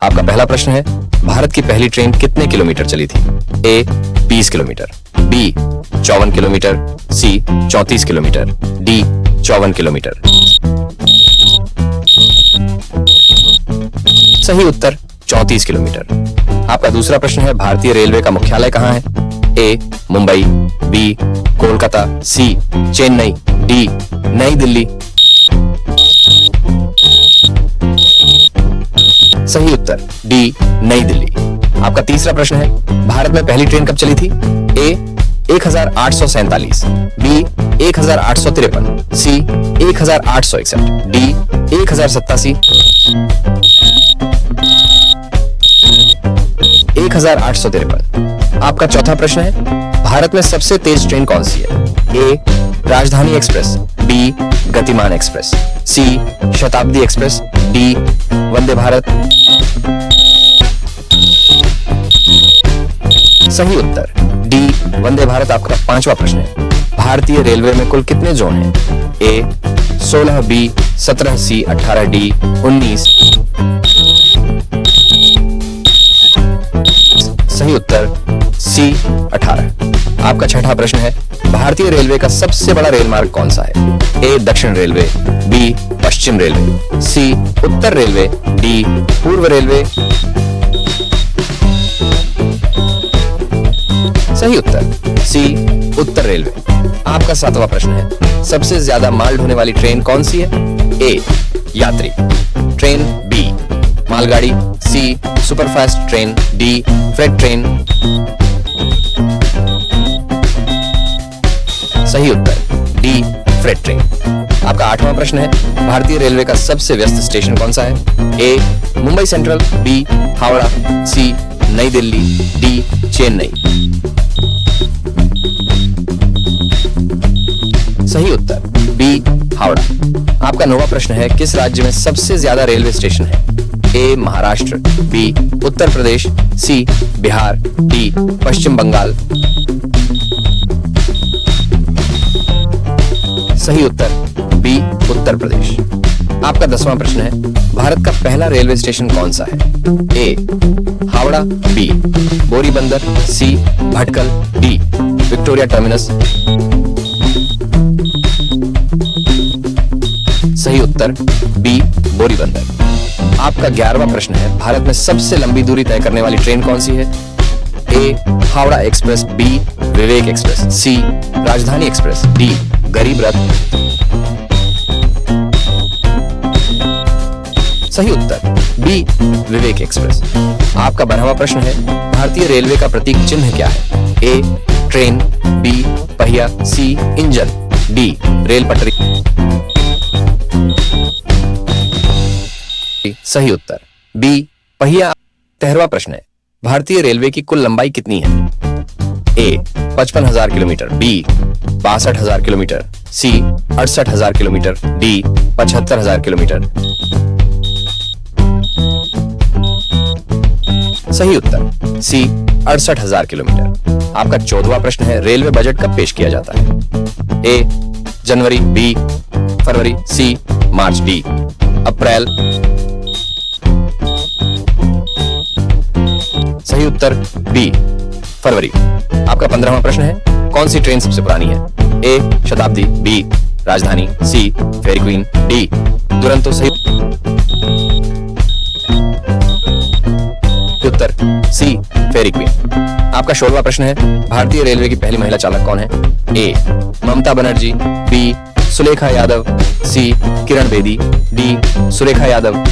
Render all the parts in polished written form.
आपका पहला प्रश्न है, भारत की पहली ट्रेन कितने किलोमीटर चली थी? ए 20 किलोमीटर, बी 54 किलोमीटर, सी 34 किलोमीटर, डी 54 किलोमीटर। सही उत्तर 34 किलोमीटर। आपका दूसरा प्रश्न है, भारतीय रेलवे का मुख्यालय कहाँ है? ए मुंबई, बी कोलकाता, सी चेन्नई, डी नई दिल्ली। सही उत्तर डी नई दिल्ली। आपका तीसरा प्रश्न है, भारत में पहली ट्रेन कब चली थी? ए 1847, बी 1853, सी 1861, डी 1087। 1853। आपका चौथा प्रश्न है, भारत में सबसे तेज ट्रेन कौन सी है? ए राजधानी एक्सप्रेस, बी गतिमान एक्सप्रेस, सी शताब्दी एक्सप्रेस, डी वंदे भारत। सही उत्तर डी वंदे भारत। आपका पांचवा प्रश्न है, भारतीय रेलवे में कुल कितने जोन हैं? ए 16, बी 17, सी 18, डी 19। सही उत्तर सी 18। आपका छठा प्रश्न है, भारतीय रेलवे का सबसे बड़ा रेल मार्ग कौन सा है? ए दक्षिण रेलवे, बी पश्चिम रेलवे, सी उत्तर रेलवे, डी पूर्व रेलवे। सही उत्तर सी उत्तर रेलवे। आपका सातवां प्रश्न है, सबसे ज्यादा माल ढोने वाली ट्रेन कौन सी है? ए यात्री ट्रेन, बी मालगाड़ी, C superfast train, D freight train. सही उत्तर डी फ्रेट ट्रेन। आपका आठवां प्रश्न है, भारतीय रेलवे का सबसे व्यस्त स्टेशन कौन सा है? ए मुंबई सेंट्रल, बी हावड़ा, सी नई दिल्ली, डी चेन्नई। सही उत्तर बी हावड़ा। आपका नौवां प्रश्न है, किस राज्य में सबसे ज्यादा रेलवे स्टेशन है? ए महाराष्ट्र, बी उत्तर प्रदेश, सी बिहार, डी पश्चिम बंगाल। सही उत्तर बी उत्तर प्रदेश। आपका 10वां प्रश्न है, भारत का पहला रेलवे स्टेशन कौन सा है? ए हावड़ा, बी बोरीबंदर, सी भटकल, डी विक्टोरिया टर्मिनस। सही उत्तर बी बोरीबंदर। आपका 11वां प्रश्न है, भारत में सबसे लंबी दूरी तय करने वाली ट्रेन कौन सी है? ए हावड़ा एक्सप्रेस, बी विवेक एक्सप्रेस, सी राजधानी एक्सप्रेस, डी गरीब रथ। सही उत्तर बी विवेक एक्सप्रेस। आपका 12वां प्रश्न है, भारतीय रेलवे का प्रतीक चिन्ह क्या है? ए ट्रेन, बी पहिया, सी इंजन, डी रेल पटरी। सही उत्तर बी पहिया। 13वां प्रश्न है, भारतीय रेलवे की कुल लंबाई कितनी है? ए 55,000 किलोमीटर, बी 62,000 किलोमीटर, सी 68,000 किलोमीटर, डी 75,000 किलोमीटर। सही उत्तर सी 68,000 किलोमीटर। आपका 14वां प्रश्न है, रेलवे बजट कब पेश किया जाता है? ए जनवरी, बी फरवरी, सी मार्च, डी अप्रैल। सही उत्तर बी फरवरी। आपका 15वां प्रश्न है, कौन सी ट्रेन सबसे पुरानी है? ए शताब्दी, बी राजधानी, सी फेरी क्वीन, डी दुरंतो। सही उत्तर सी फेरी क्वीन। आपका 16वां प्रश्न है, भारतीय रेलवे की पहली महिला चालक कौन है? ए ममता बनर्जी, बी सुलेखा यादव, सी किरण बेदी, डी सुरेखा यादव।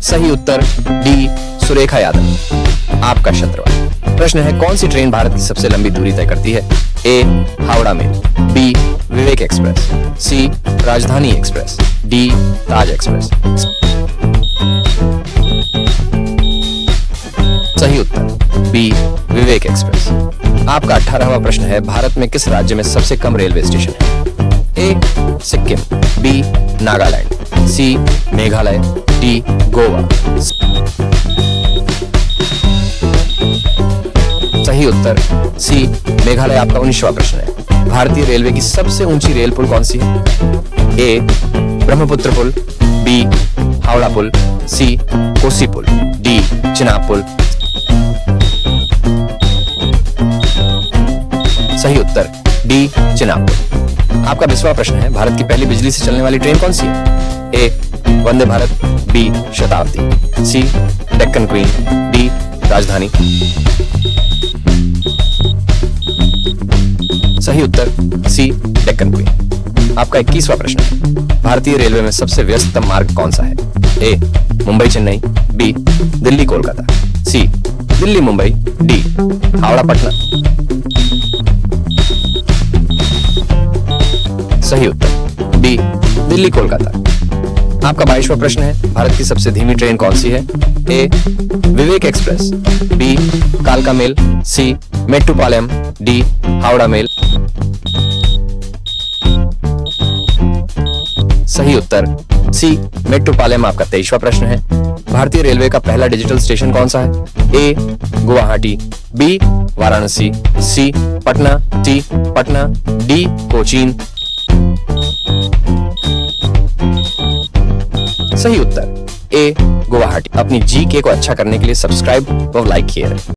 सही उत्तर डी सुरेखा यादव। आपका 17वां प्रश्न है, कौन सी ट्रेन भारत की सबसे लंबी दूरी तय करती है? ए हावड़ा मेल, बी विवेक एक्सप्रेस, सी राजधानी एक्सप्रेस, डी ताज एक्सप्रेस। सही उत्तर बी विवेक एक्सप्रेस। आपका 18वां प्रश्न है, भारत में किस राज्य में सबसे कम रेलवे स्टेशन है? ए सिक्किम, बी नागालैंड, सी मेघालय, डी गोवा। सही उत्तर सी मेघालय। आपका 19वां प्रश्न है, भारतीय रेलवे की सबसे ऊंची रेल पुल कौन सी है? ए ब्रह्मपुत्र पुल, बी हावड़ा पुल, सी कोसी पुल, डी चिनाब पुल। सही उत्तर डी चिनाब पुल। आपका 20वां प्रश्न है, भारत की पहली बिजली से चलने वाली ट्रेन कौन सी है? ए वंदे भारत, बी शताब्दी, सी डेक्कन क्वीन, डी राजधानी। सही उत्तर सी डेक्कन क्वीन। आपका 21वां प्रश्न है, भारतीय रेलवे में सबसे व्यस्ततम मार्ग कौन सा है? ए मुंबई चेन्नई, बी दिल्ली कोलकाता, सी दिल्ली मुंबई, डी हावड़ा पटना। सही उत्तर डी दिल्ली कोलकाता। आपका 22वां प्रश्न है, भारत की सबसे धीमी ट्रेन कौन सी है? ए विवेक एक्सप्रेस, बी कालका मेल, सी मेट्टुपालयम, डी हावड़ा मेल। सही उत्तर सी मेट्टुपालयम। आपका 23वां प्रश्न है, भारतीय रेलवे का पहला डिजिटल स्टेशन कौन सा है? ए गुवाहाटी, बी वाराणसी, सी पटना, डी कोचीन। सही उत्तर ए गुवाहाटी। अपनी जीके को अच्छा करने के लिए सब्सक्राइब व लाइक किए रखें।